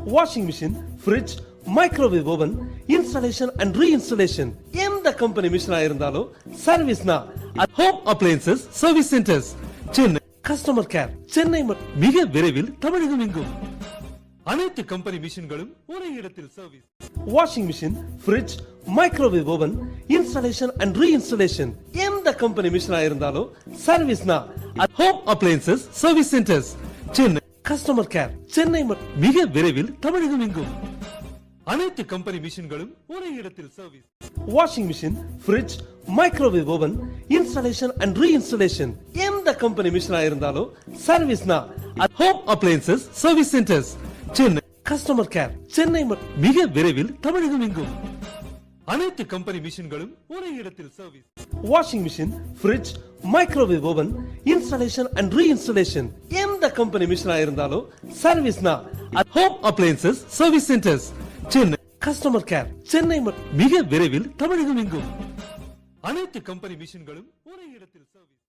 Washing machine, fridge, microwave oven, installation and reinstallation எந்த company மிஷினா இருந்தாலும் சர்வீஸ்னா home appliances service centres Chennai. Customer care Chennai மிக விரைவில் தமிழகம் எங்கும். அனைத்து கம்பெனி மிஷின்களும் ஒரே இடத்தில் service. Washing machine, fridge, microwave oven, installation and reinstallation எந்த கம்பெனி மிஷினா இருந்தாலும் சர்வீஸ்னா home appliances service centres Chennai. Customer care Chennai மிக விரைவில் தமிழகம் எங்கும். அனைத்து கம்பெனி மிஷின்களும் ஒரே இடத்தில் service. Washing machine, fridge, microwave oven, installation and reinstallation எந்த கம்பெனி மிஷினா இருந்தாலும் சர்வீஸ்னா home appliances service centres Chennai. Customer care Chennai மிக விரைவில் தமிழகம் எங்கும். அனைத்து கம்பெனி மிஷின்களும் ஒரே இடத்தில் service. Washing machine, fridge, microwave oven, installation and reinstallation எந்த கம்பெனி மிஷினா இருந்தாலும் சர்வீஸ்னா home appliances service centres Chennai. Customer care Chennai மிக விரைவில் தமிழகம் எங்கும். அனைத்து கம்பெனி மிஷின்களும் ஒரே இடத்தில் சர்வீஸ்.